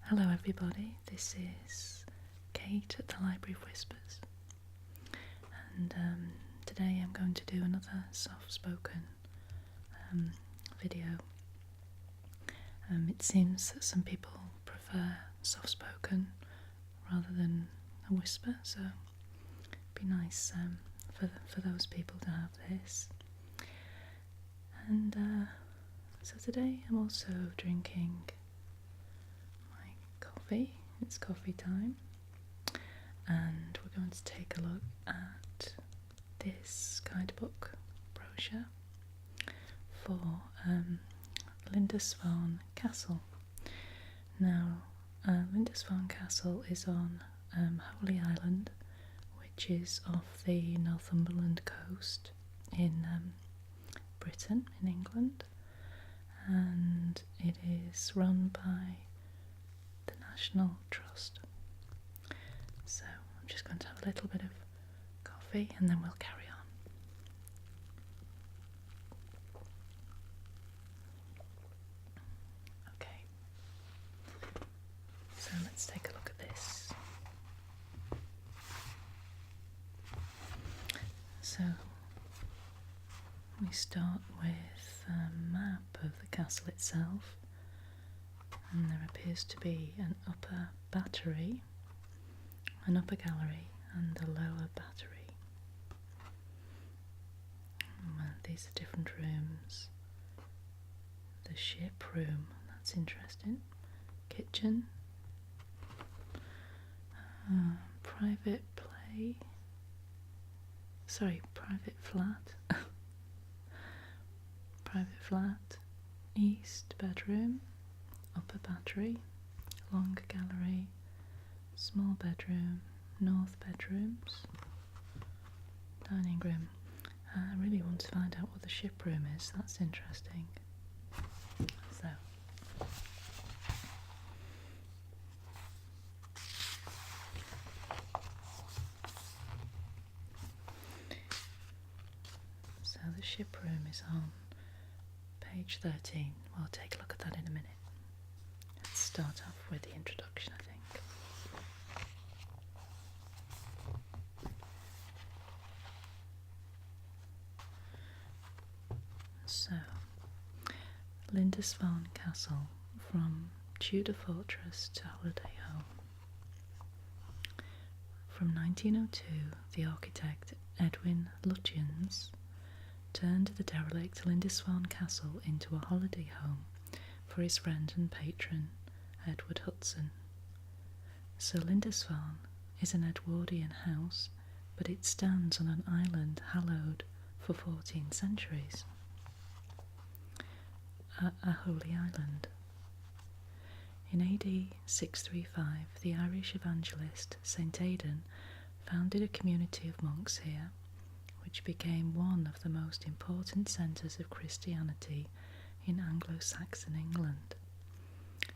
Hello everybody, this is Kate at the Library of Whispers, and today I'm going to do another soft-spoken video. It seems that some people prefer soft-spoken rather than a whisper, so it'd be nice for those people to have this. And so today I'm also drinking my coffee. It's coffee time, and we're going to take a look at this guidebook brochure for Lindisfarne Castle. Now, Lindisfarne Castle is on Holy Island, which is off the Northumberland Coast in Britain, in England, and it is run by the National Trust. So I'm just going to have a little bit of coffee and then we'll carry on. Okay, so let's take a look at this. So we start with a map of the castle itself, and there appears to be an upper battery, an upper gallery and a lower battery. These are different rooms. The ship room, that's interesting. Kitchen, private flat. Private flat, east bedroom, upper battery, long gallery, small bedroom, north bedrooms, dining room. I really want to find out what the ship room is, that's interesting. So the ship room is on page 13. We'll take a look at that in a minute. Let's start off with the introduction, I think. So, Lindisfarne Castle, from Tudor fortress to holiday home. From 1902, the architect Edwin Lutyens turned the derelict Lindisfarne Castle into a holiday home for his friend and patron, Edward Hudson. So Lindisfarne is an Edwardian house, but it stands on an island hallowed for 14 centuries. A holy island. In AD 635, the Irish evangelist St. Aidan founded a community of monks here, which became one of the most important centres of Christianity in Anglo-Saxon England.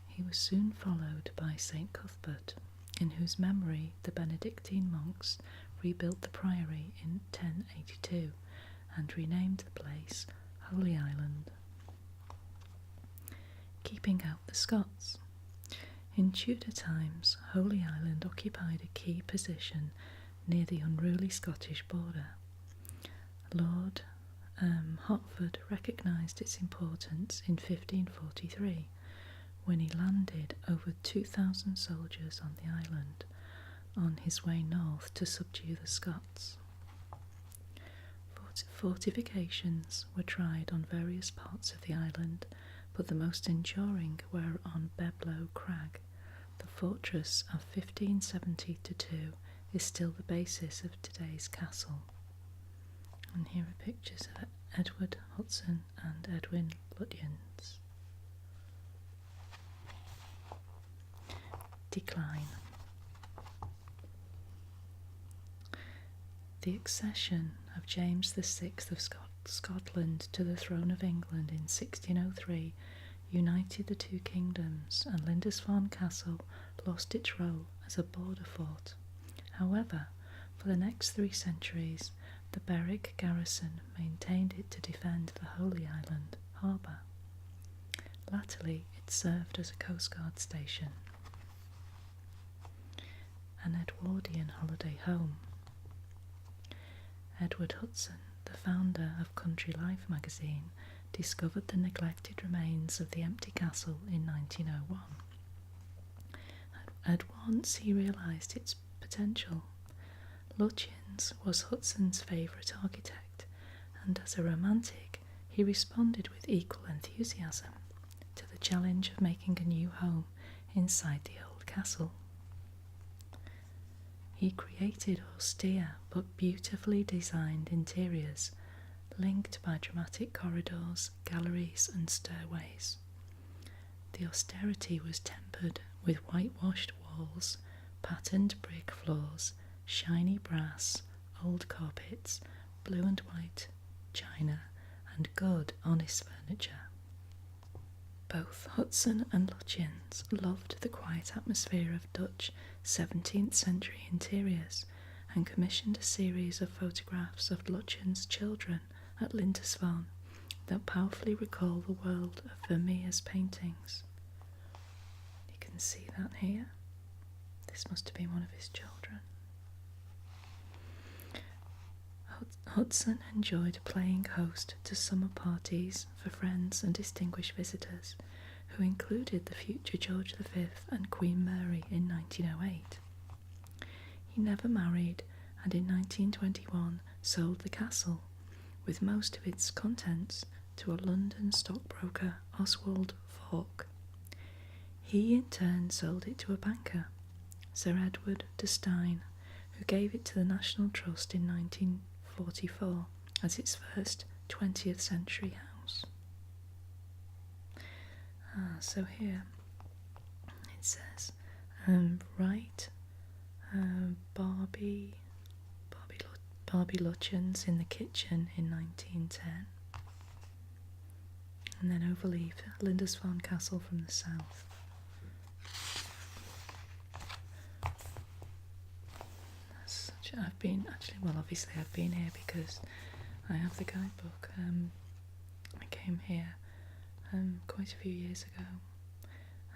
He was soon followed by St. Cuthbert, in whose memory the Benedictine monks rebuilt the priory in 1082 and renamed the place Holy Island. Keeping out the Scots. In Tudor times, Holy Island occupied a key position near the unruly Scottish border. Lord Hertford recognised its importance in 1543, when he landed over 2,000 soldiers on the island, on his way north to subdue the Scots. Fortifications were tried on various parts of the island, but the most enduring were on Beblow Crag. The fortress of 1572 is still the basis of today's castle. And here are pictures of Edward Hudson and Edwin Lutyens. Decline. The accession of James VI of Scotland to the throne of England in 1603 united the two kingdoms, and Lindisfarne Castle lost its role as a border fort. However, for the next 3 centuries, the Berwick garrison maintained it to defend the Holy Island harbour. Latterly, it served as a coastguard station. an Edwardian holiday home. Edward Hudson, the founder of Country Life magazine, discovered the neglected remains of the empty castle in 1901. At once he realised its potential. Lutyens was Hudson's favourite architect, and as a romantic, he responded with equal enthusiasm to the challenge of making a new home inside the old castle. He created austere but beautifully designed interiors, linked by dramatic corridors, galleries and stairways. The austerity was tempered with whitewashed walls, patterned brick floors, shiny brass, old carpets, blue and white china, and good, honest furniture. Both Hudson and Lutyens loved the quiet atmosphere of Dutch 17th century interiors and commissioned a series of photographs of Lutyens' children at Lindisfarne that powerfully recall the world of Vermeer's paintings. You can see that here. This must have been one of his children. Hudson enjoyed playing host to summer parties for friends and distinguished visitors, who included the future George V and Queen Mary in 1908. He never married, and in 1921 sold the castle, with most of its contents, to a London stockbroker, Oswald Falk. He in turn sold it to a banker, Sir Edward de Stine, who gave it to the National Trust in 1944 as its first 20th century house. So here it says, Barbie Lutyens in the kitchen in 1910, and then overleaf Lindisfarne Castle from the south. I've been here because I have the guidebook. I came here quite a few years ago,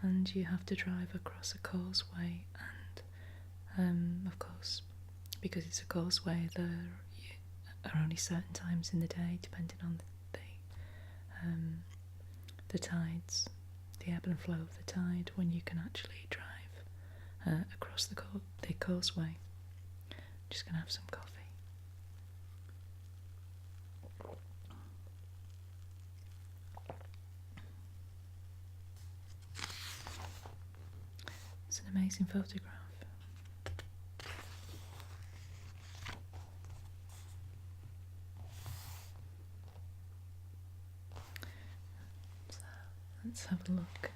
and you have to drive across a causeway, and of course, because it's a causeway, there are only certain times in the day, depending on the tides, the ebb and flow of the tide, when you can actually drive across the causeway. Just gonna have some coffee. It's an amazing photograph. So let's have a look.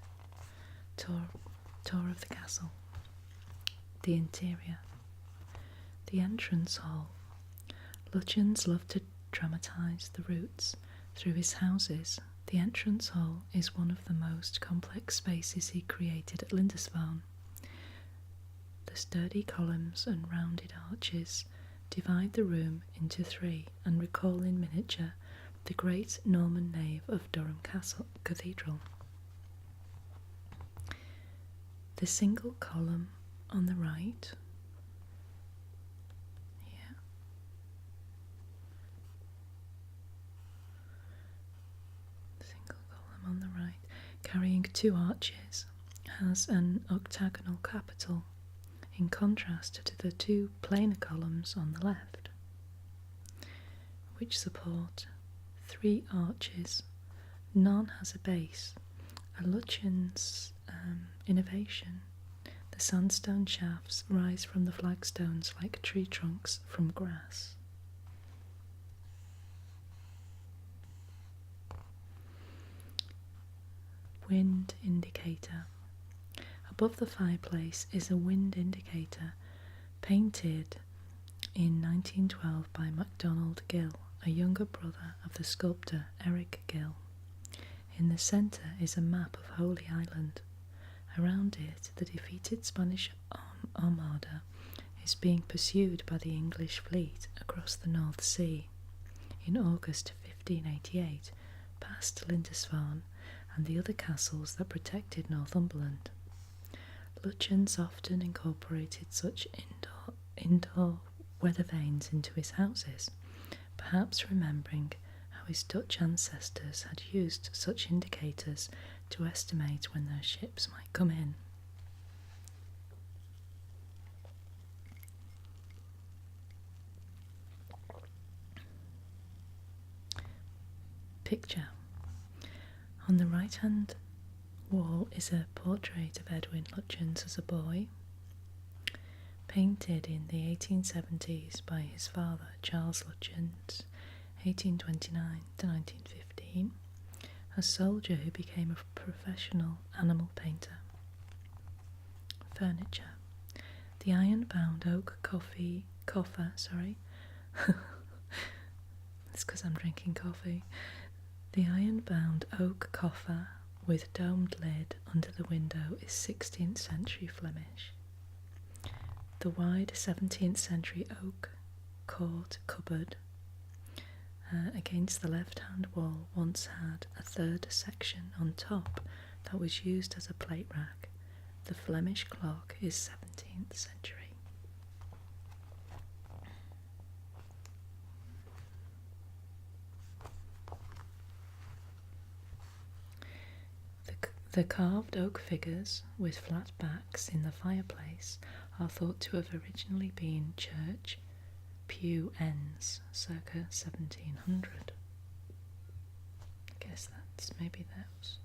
Tour of the castle. The interior. The entrance hall. Lutyens loved to dramatise the routes through his houses. The entrance hall is one of the most complex spaces he created at Lindisfarne. The sturdy columns and rounded arches divide the room into three and recall in miniature the great Norman nave of Durham Cathedral. The single column on the right, on the right, carrying two arches, has an octagonal capital, in contrast to the two planar columns on the left, which support three arches. None has a base, a Lutyens' innovation. The sandstone shafts rise from the flagstones like tree trunks from grass. Wind indicator. Above the fireplace is a wind indicator painted in 1912 by MacDonald Gill, a younger brother of the sculptor Eric Gill. In the centre is a map of Holy Island. Around it, the defeated Spanish armada is being pursued by the English fleet across the North Sea. In August 1588, past Lindisfarne and the other castles that protected Northumberland. Lutyens often incorporated such indoor weather vanes into his houses, perhaps remembering how his Dutch ancestors had used such indicators to estimate when their ships might come in. Picture. On the right-hand wall is a portrait of Edwin Lutyens as a boy, painted in the 1870s by his father, Charles Lutyens, 1829 to 1915, a soldier who became a professional animal painter. Furniture. The iron-bound oak coffer, it's because I'm drinking coffee. The iron-bound oak coffer with domed lid under the window is 16th century Flemish. The wide 17th century oak court cupboard against the left-hand wall once had a third section on top that was used as a plate rack. The Flemish clock is 17th century. The carved oak figures with flat backs in the fireplace are thought to have originally been church pew ends circa 1700. I guess that's maybe those.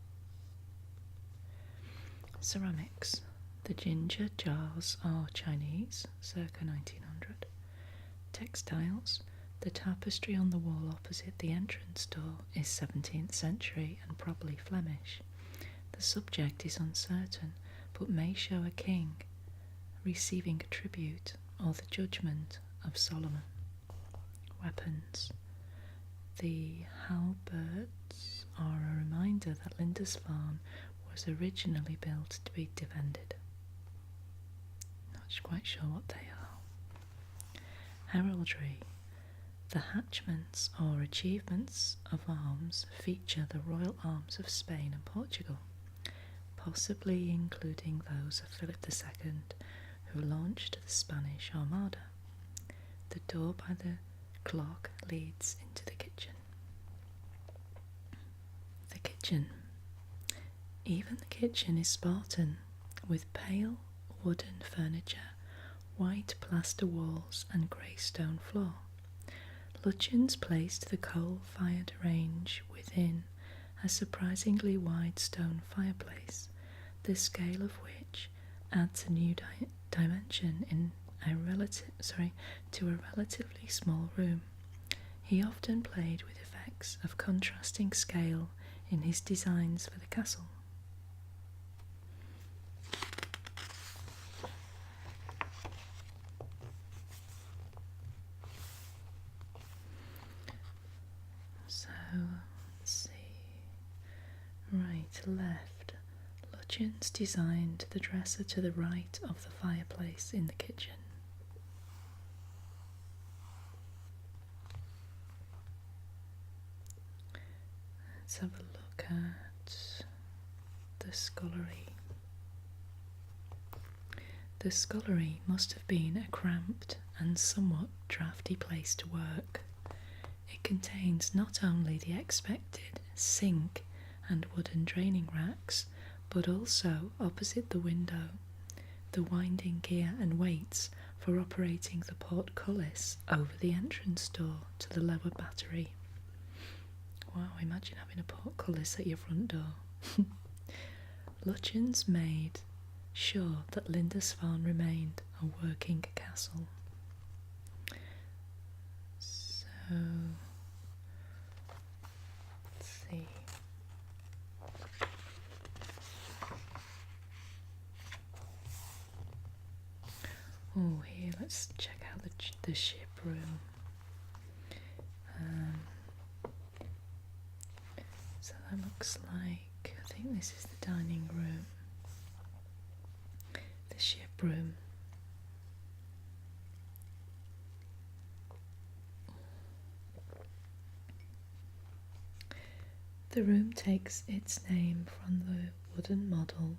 Ceramics. The ginger jars are Chinese, circa 1900. Textiles. The tapestry on the wall opposite the entrance door is 17th century and probably Flemish. The subject is uncertain, but may show a king receiving a tribute or the judgment of Solomon. Weapons. The halberds are a reminder that Lindisfarne was originally built to be defended. Not quite sure what they are. Heraldry. The hatchments or achievements of arms feature the royal arms of Spain and Portugal, possibly including those of Philip II, who launched the Spanish Armada. The door by the clock leads into the kitchen. The kitchen. Even the kitchen is Spartan, with pale wooden furniture, white plaster walls and grey stone floor. Lutyens placed the coal-fired range within a surprisingly wide stone fireplace, the scale of which adds a new dimension to a relatively small room. He often played with effects of contrasting scale in his designs for the castle. So, let's see. Right, left. Lutyens designed the dresser to the right of the fireplace in the kitchen. Let's have a look at the scullery. The scullery must have been a cramped and somewhat draughty place to work. It contains not only the expected sink and wooden draining racks, but also, opposite the window, the winding gear and weights for operating the portcullis over the entrance door to the lower battery. Wow, imagine having a portcullis at your front door. Lutyens made sure that Lindisfarne remained a working castle. So, let's see. Oh, here, let's check out the ship room. So that looks like, I think this is the dining room. The ship room. The room takes its name from the wooden model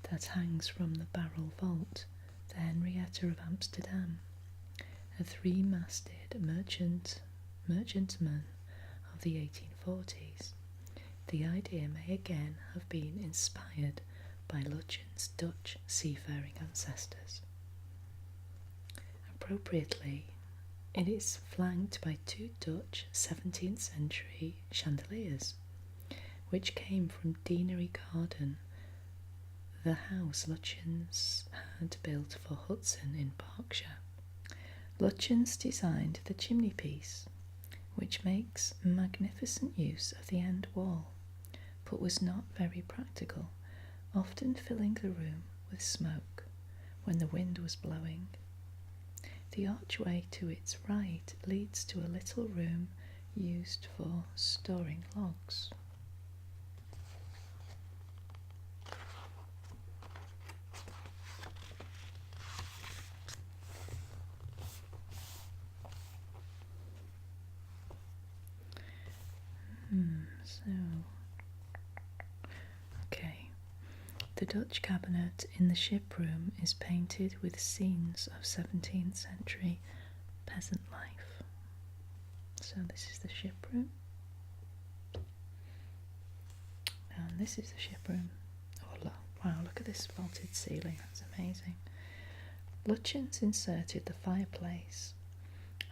that hangs from the barrel vault, the Henrietta of Amsterdam, a three-masted merchantman of the 1840s. The idea may again have been inspired by Lutyens' Dutch seafaring ancestors. Appropriately, it is flanked by two Dutch 17th century chandeliers, which came from Deanery Garden, the house Lutyens had built for Hudson in Berkshire. Lutyens designed the chimney piece, which makes magnificent use of the end wall, but was not very practical, often filling the room with smoke when the wind was blowing. The archway to its right leads to a little room used for storing logs. The Dutch cabinet in the ship room is painted with scenes of 17th century peasant life. So this is the ship room. And this is the ship room. Oh, wow, look at this vaulted ceiling, that's amazing. Lutyens inserted the fireplace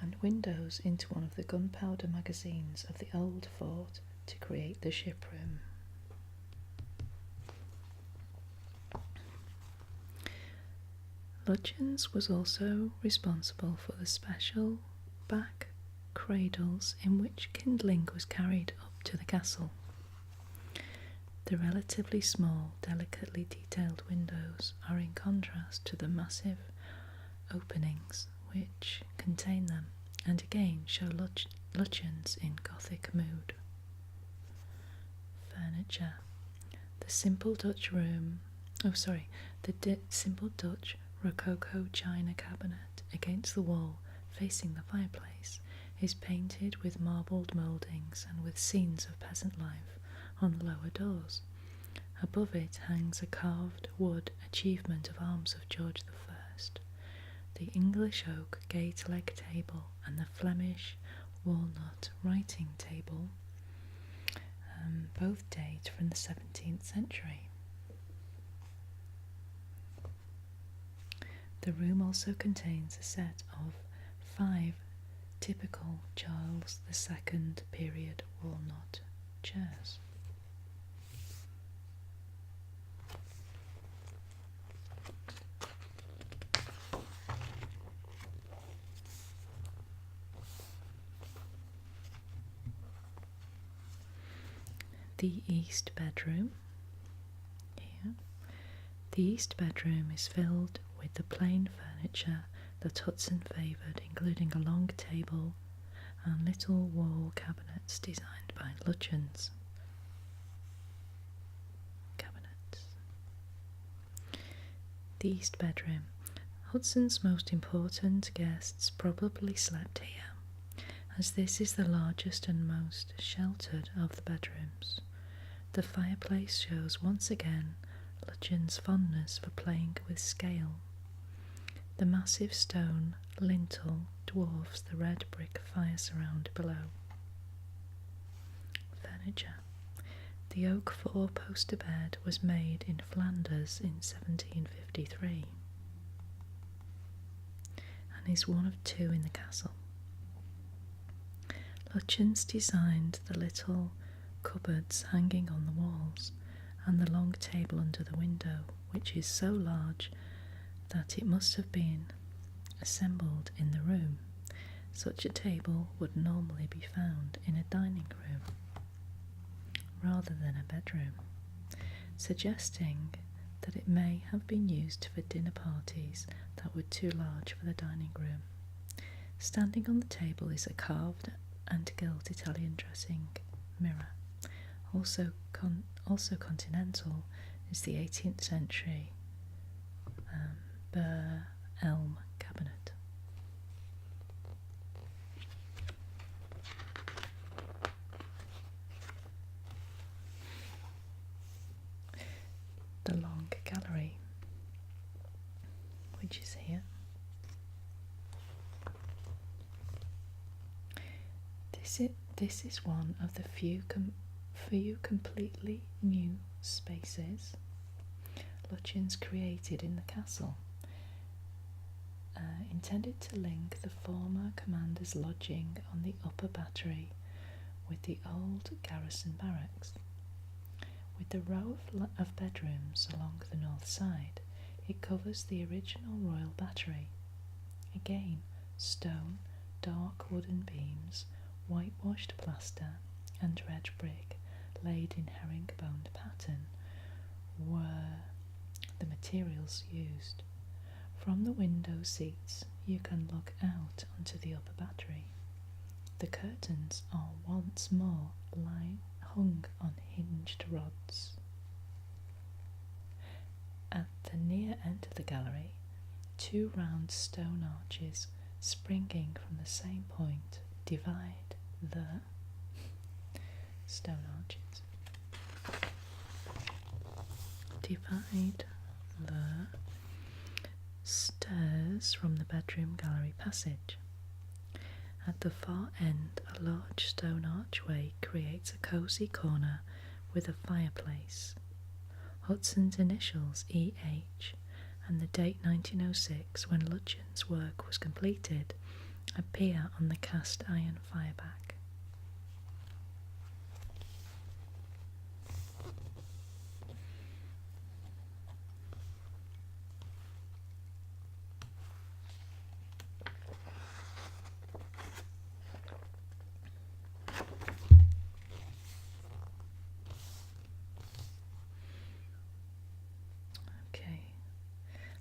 and windows into one of the gunpowder magazines of the old fort to create the ship room. Lutyens was also responsible for the special back cradles in which kindling was carried up to the castle. The relatively small, delicately detailed windows are in contrast to the massive openings which contain them, and again show Lutyens in Gothic mood. Furniture. The simple Dutch Rococo china cabinet against the wall facing the fireplace is painted with marbled mouldings and with scenes of peasant life on the lower doors. Above it hangs a carved wood achievement of arms of George I. The English oak gate leg table and the Flemish walnut writing table both date from the 17th century. The room also contains a set of 5 typical Charles II period walnut chairs. The east bedroom. Here. The east bedroom is filled with the plain furniture that Hudson favoured, including a long table and little wall cabinets designed by Lutyens. The east bedroom. Hudson's most important guests probably slept here, as this is the largest and most sheltered of the bedrooms. The fireplace shows once again Lutyens' fondness for playing with scale. The massive stone lintel dwarfs the red brick fire surround below. Furniture. The oak 4-poster bed was made in Flanders in 1753 and is one of 2 in the castle. Lutyens designed the little cupboards hanging on the walls and the long table under the window, which is so large that it must have been assembled in the room. Such a table would normally be found in a dining room rather than a bedroom, suggesting that it may have been used for dinner parties that were too large for the dining room. Standing on the table is a carved and gilt Italian dressing mirror. Also continental is the 18th century Burr elm cabinet. The long gallery. This is one of the few completely new spaces Lutyens created in the castle, intended to link the former commander's lodging on the upper battery with the old garrison barracks. With the row of bedrooms along the north side, it covers the original royal battery. Again, stone, dark wooden beams, whitewashed plaster, and red brick laid in herringbone pattern were the materials used. From the window seats, you can look out onto the upper battery. The curtains are once more hung on hinged rods. At the near end of the gallery, two round stone arches springing from the same point divide the stairs from the bedroom gallery passage. At the far end, a large stone archway creates a cosy corner with a fireplace. Hudson's initials E.H. and the date 1906, when Lutyens' work was completed, appear on the cast iron fireback.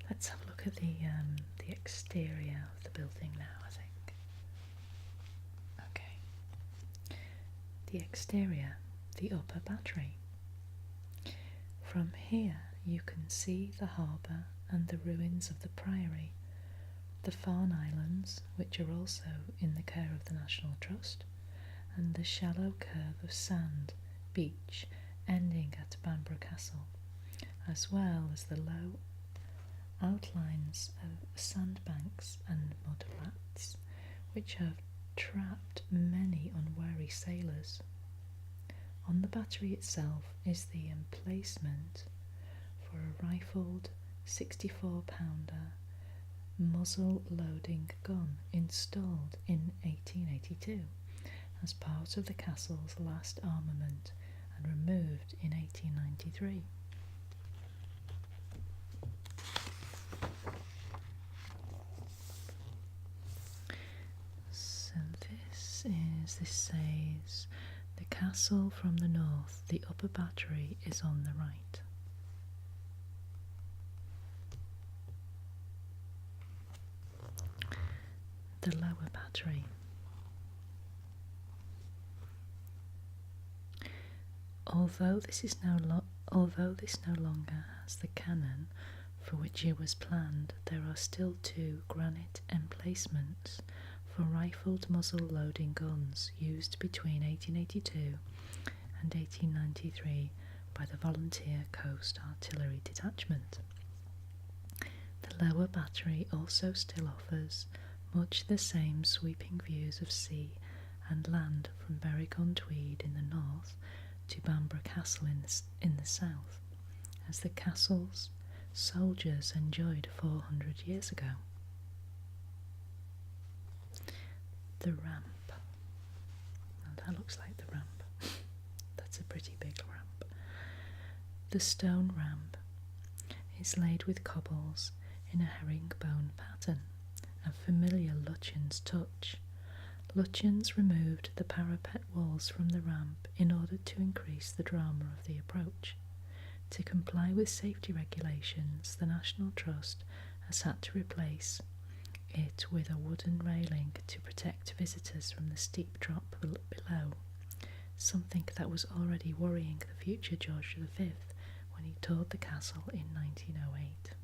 Let's have a look at the exterior of the building now, I think. Okay. The exterior, the upper battery. From here you can see the harbour and the ruins of the priory, the Farne Islands, which are also in the care of the National Trust, and the shallow curve of sand beach ending at Bamburgh Castle, as well as the low outlines of sandbanks and mud flats, which have trapped many unwary sailors. On the battery itself is the emplacement for a rifled 64-pounder muzzle-loading gun installed in 1882 as part of the castle's last armament and removed in 1893. This says, the castle from the north, the upper battery is on the right. The lower battery. Although this no longer has the cannon for which it was planned, there are still two granite emplacements for rifled muzzle-loading guns used between 1882 and 1893 by the Volunteer Coast Artillery Detachment. The lower battery also still offers much the same sweeping views of sea and land from Berwick-on-Tweed in the north to Bamburgh Castle in the south, as the castles soldiers enjoyed 400 years ago. The ramp. Well, that looks like the ramp. That's a pretty big ramp. The stone ramp is laid with cobbles in a herringbone pattern, a familiar Lutyens touch. Lutyens removed the parapet walls from the ramp in order to increase the drama of the approach. To comply with safety regulations, the National Trust has had to replace it with a wooden railing to protect visitors from the steep drop below, something that was already worrying the future George V when he toured the castle in 1908.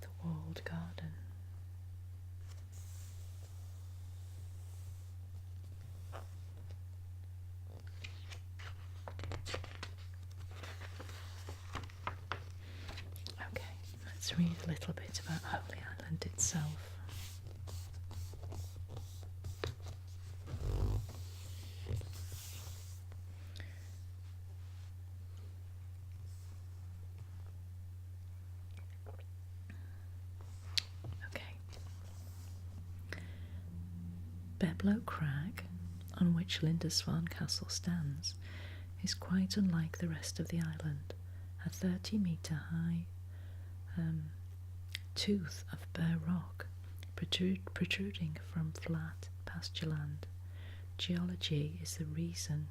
The walled garden. Let's read a little bit about Holy Island itself. Okay. Beblow Crag, on which Lindisfarne Castle stands, is quite unlike the rest of the island. A 30-metre high tooth of bare rock protruding from flat pasture land. Geology is the reason.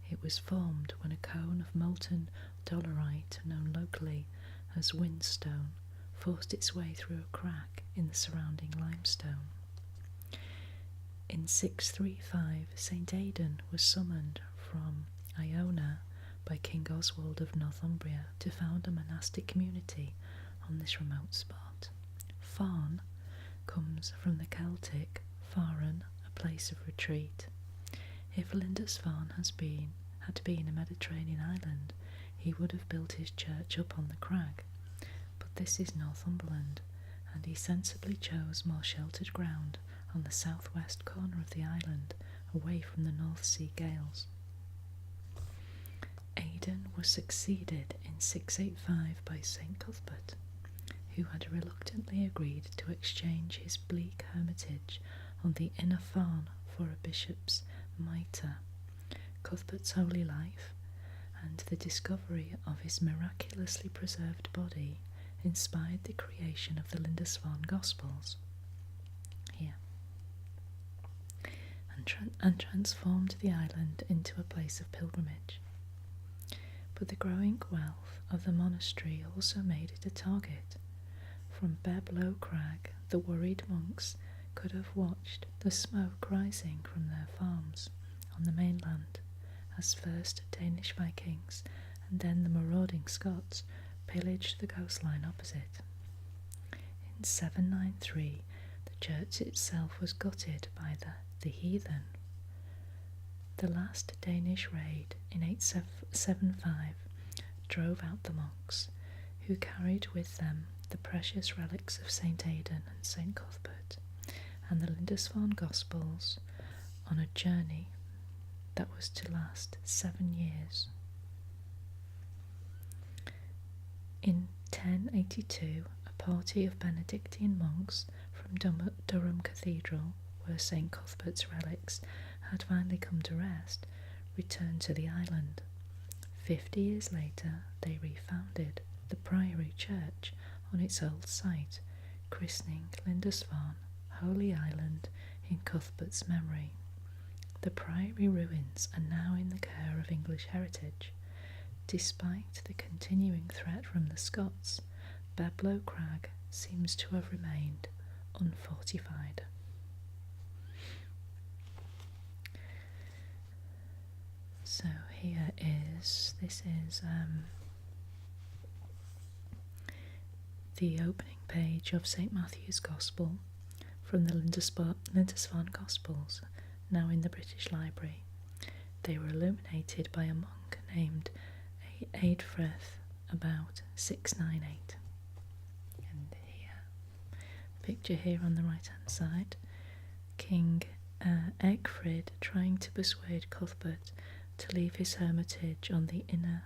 It was formed when a cone of molten dolerite, known locally as windstone, forced its way through a crack in the surrounding limestone. In 635, St. Aidan was summoned from Iona by King Oswald of Northumbria to found a monastic community on this remote spot. Farn comes from the Celtic Faran, a place of retreat. If Lindisfarne had been a Mediterranean island, he would have built his church up on the crag. But this is Northumberland, and he sensibly chose more sheltered ground on the southwest corner of the island, away from the North Sea gales. Aidan was succeeded in 685 by St. Cuthbert, who had reluctantly agreed to exchange his bleak hermitage on the inner Farn for a bishop's mitre. Cuthbert's holy life and the discovery of his miraculously preserved body inspired the creation of the Lindisfarne Gospels here, and transformed the island into a place of pilgrimage. But the growing wealth of the monastery also made it a target. From Beblow Crag, the worried monks could have watched the smoke rising from their farms on the mainland, as first Danish Vikings and then the marauding Scots pillaged the coastline opposite. In 793, the church itself was gutted by the heathen. The last Danish raid in 875 drove out the monks, who carried with them the precious relics of St. Aidan and St. Cuthbert, and the Lindisfarne Gospels on a journey that was to last 7 years. In 1082, a party of Benedictine monks from Durham Cathedral, where St. Cuthbert's relics had finally come to rest, returned to the island. 50 years later, they refounded the Priory Church on its old site, christening Lindisfarne Holy Island in Cuthbert's memory. The Priory ruins are now in the care of English Heritage. Despite the continuing threat from the Scots, Beblow Crag seems to have remained unfortified. So this is the opening page of St. Matthew's Gospel from the Lindisfarne Gospels, now in the British Library. They were illuminated by a monk named Eadfrith about 698. And here, picture here on the right hand side, King Egfrid trying to persuade Cuthbert to leave his hermitage on the inner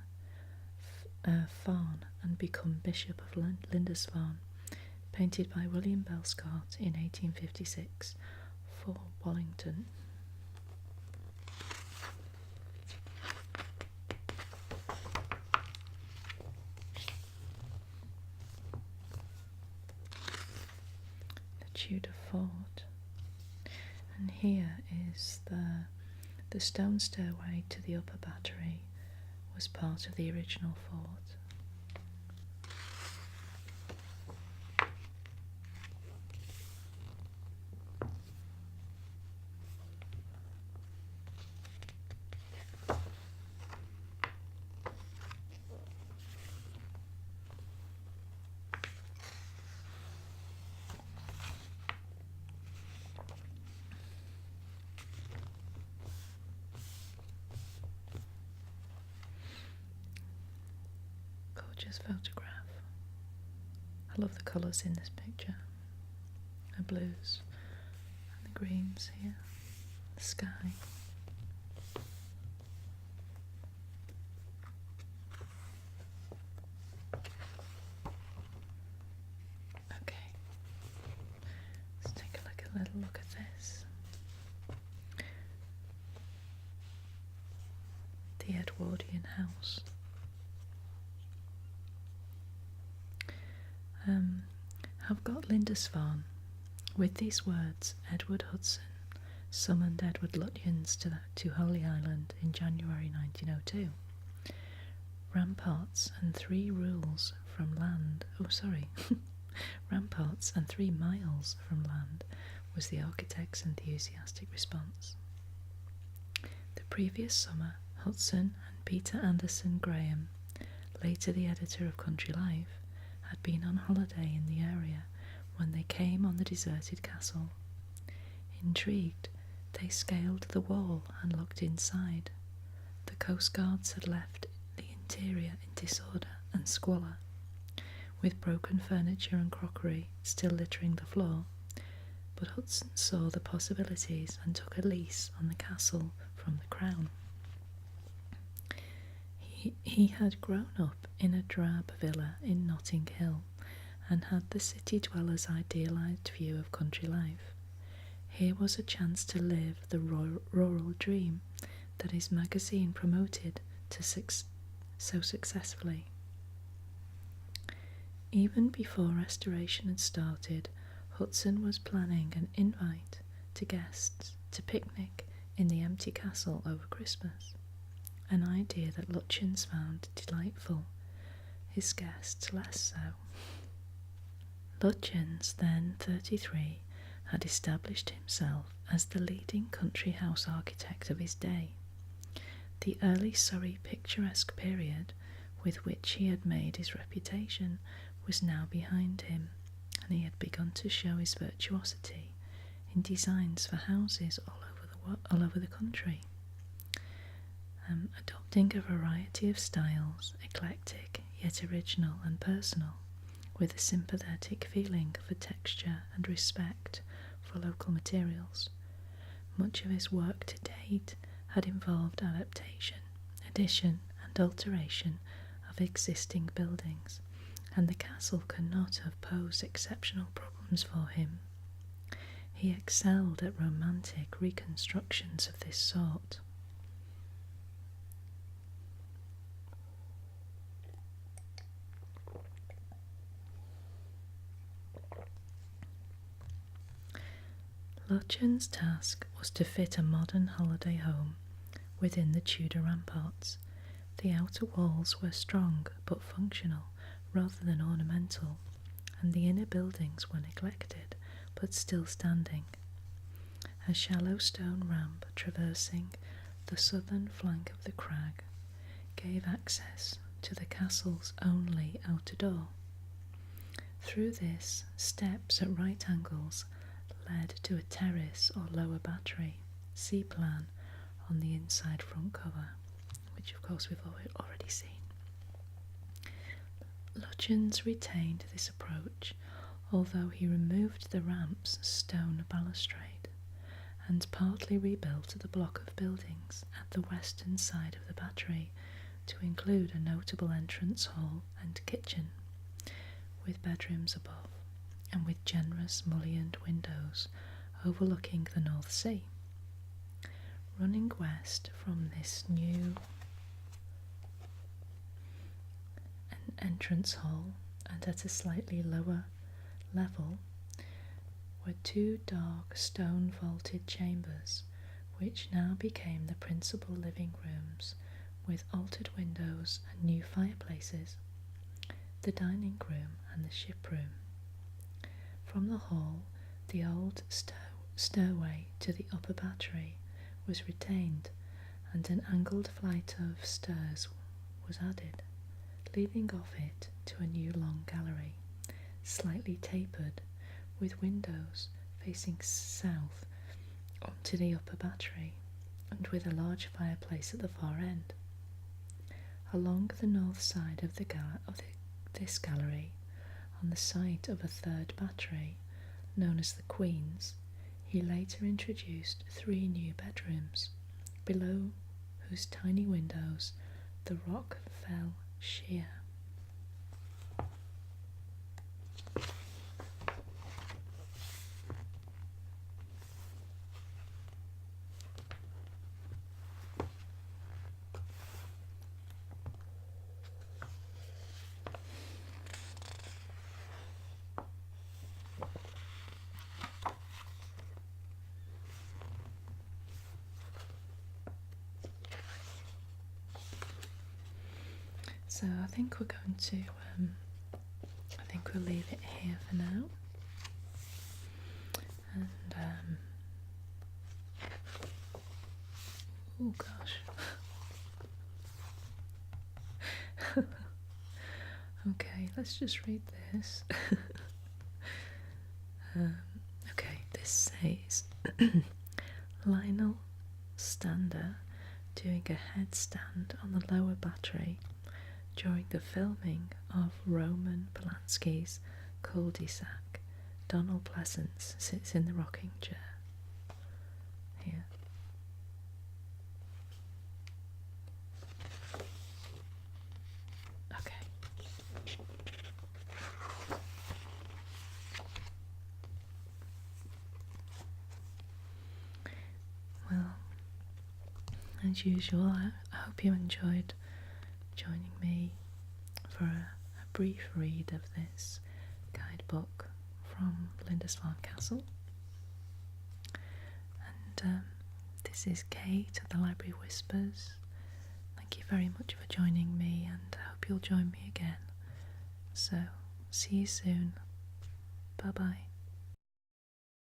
Farn and become Bishop of Lindisfarne, painted by William Belscott in 1856 for Wallington. The Tudor Fort, and here is the stone stairway to the upper battery was part of the original fort. Photograph I love the colours in this picture. The blues and the greens here. The sky. Okay. Let's take a little look at this. The Edwardian House. I've got Lindisfarne. With these words, Edward Hudson summoned Edward Lutyens to Holy Island in January 1902. Ramparts and 3 rules from land. Ramparts and 3 miles from land was the architect's enthusiastic response. The previous summer, Hudson and Peter Anderson Graham, later the editor of Country Life, had been on holiday in the area when they came on the deserted castle. Intrigued, they scaled the wall and looked inside. The coastguards had left the interior in disorder and squalor, with broken furniture and crockery still littering the floor, but Hudson saw the possibilities and took a lease on the castle from the Crown. He had grown up in a drab villa in Notting Hill and had the city dweller's idealised view of country life. Here was a chance to live the rural dream that his magazine promoted so successfully. Even before restoration had started, Hudson was planning an invite to guests to picnic in the empty castle over Christmas, an idea that Lutyens found delightful, his guests less so. Lutyens, then 33, had established himself as the leading country house architect of his day. The early Surrey picturesque period with which he had made his reputation was now behind him, and he had begun to show his virtuosity in designs for houses all over the country. Adopting a variety of styles, eclectic yet original and personal, with a sympathetic feeling for texture and respect for local materials. Much of his work to date had involved adaptation, addition and alteration of existing buildings, and the castle could not have posed exceptional problems for him. He excelled at romantic reconstructions of this sort. Lutyens' task was to fit a modern holiday home within the Tudor ramparts. The outer walls were strong but functional rather than ornamental, and the inner buildings were neglected but still standing. A shallow stone ramp traversing the southern flank of the crag gave access to the castle's only outer door. Through this, steps at right angles led to a terrace or lower battery, C-plan, on the inside front cover, which of course we've already seen. Lutyens retained this approach, although he removed the ramp's stone balustrade and partly rebuilt the block of buildings at the western side of the battery to include a notable entrance hall and kitchen, with bedrooms above, and with generous mullioned windows overlooking the North Sea. Running west from this new entrance hall, and at a slightly lower level, were 2 dark stone vaulted chambers, which now became the principal living rooms, with altered windows and new fireplaces, the dining room and the ship room. From the hall, the old stairway to the upper battery was retained, and an angled flight of stairs was added, leading off it to a new long gallery, slightly tapered, with windows facing south onto the upper battery, and with a large fireplace at the far end. Along the north side of this gallery, on the site of a third battery, known as the Queen's, he later introduced 3 new bedrooms, below whose tiny windows the rock fell sheer. So I think we're going to, I think we'll leave it here for now. And, oh gosh. Okay, let's just read this. Okay, this says Lionel Stander doing a headstand on the lower battery during the filming of Roman Polanski's Cul-de-sac. Donald Pleasance sits in the rocking chair. Here. Okay. Well, as usual, I hope you enjoyed joining me for a brief read of this guidebook from Lindisfarne Castle. And this is Kate at the Library Whispers. Thank you very much for joining me, and I hope you'll join me again. So, see you soon. Bye bye.